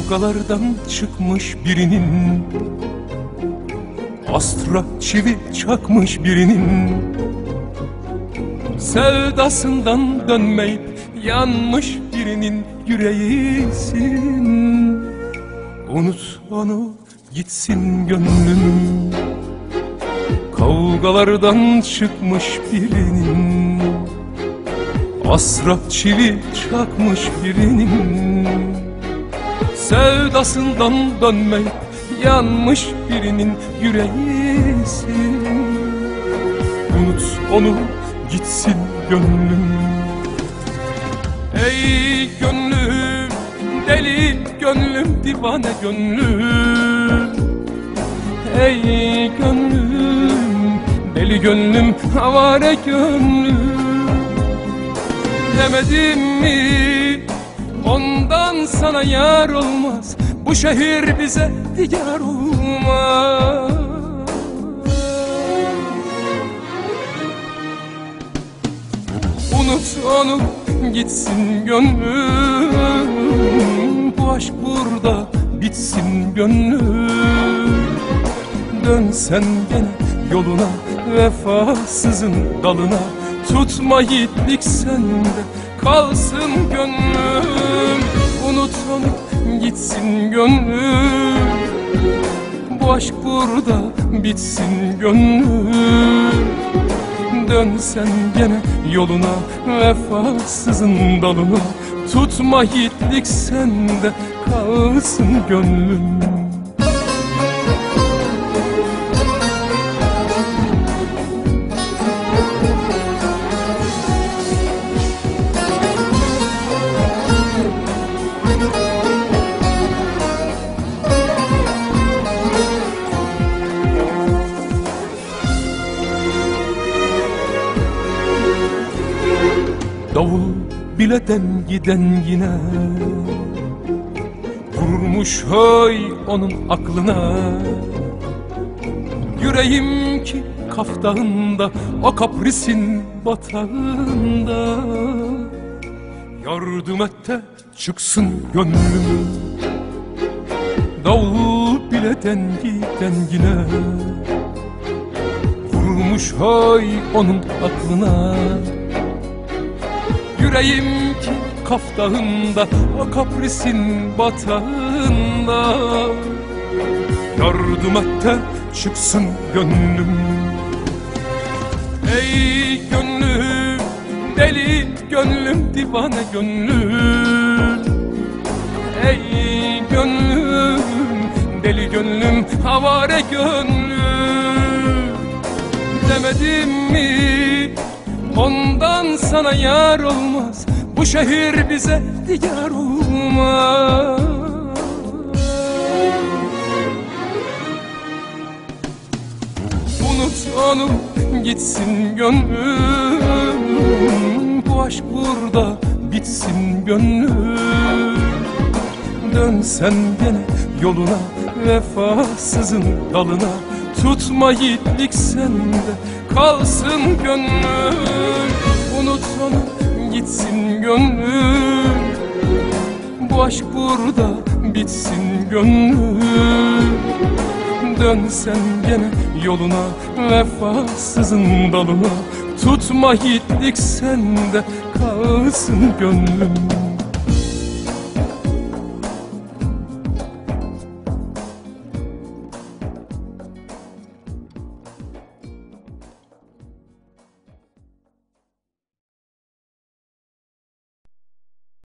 Kavgalardan çıkmış birinin, astra çivi çakmış birinin, sevdasından dönmeyip yanmış birinin yüreğisin. Unut onu gitsin gönlüm. Kavgalardan çıkmış birinin, asra çivi çakmış birinin, sevdasından dönmeyip yanmış birinin yüreğisin. Unut onu gitsin gönlüm. Ey gönlüm, deli gönlüm, divane gönlüm. Ey gönlüm, deli gönlüm, havare gönlüm. Demedim mi ondan sana yar olmaz, bu şehir bize diyar olmaz. Unut onu gitsin gönlüm, bu aşk burada bitsin gönlüm. Dön sen gene yoluna, vefasızın dalına, tutma yiğitlik sende, kalsın gönlüm. Unut onu gitsin gönlüm, bu aşk burada bitsin gönlüm. Dön sen gene yoluna, vefasızın dalına, tutma yiğitlik sende, kalsın gönlüm. Davul bile dengi yine vurmuş hay onun aklına. Yüreğim ki kaftağında, o kaprisin batağında. Yardım et de çıksın gönlüm. Davul bile dengi yine vurmuş hay onun aklına. Yüreğim ki kaftağında, o kaprisin batağında. Yardım et de çıksın gönlüm. Ey gönlüm, deli gönlüm, divane gönlüm. Ey gönlüm, deli gönlüm, havare gönlüm. Demedim mi ondan sana yar olmaz, bu şehir bize diyar olmaz. Unut onu gitsin gönlüm, bu aşk burada bitsin gönlüm. Dön sen gene yoluna, vefasızın dalına, tutma yiğitlik sende, kalsın gönlüm. Unut onu gitsin gönlüm, bu aşk burada bitsin gönlüm. Dön sen gene yoluna, vefasızın dalına, tutma yiğitlik sende, kalsın gönlüm.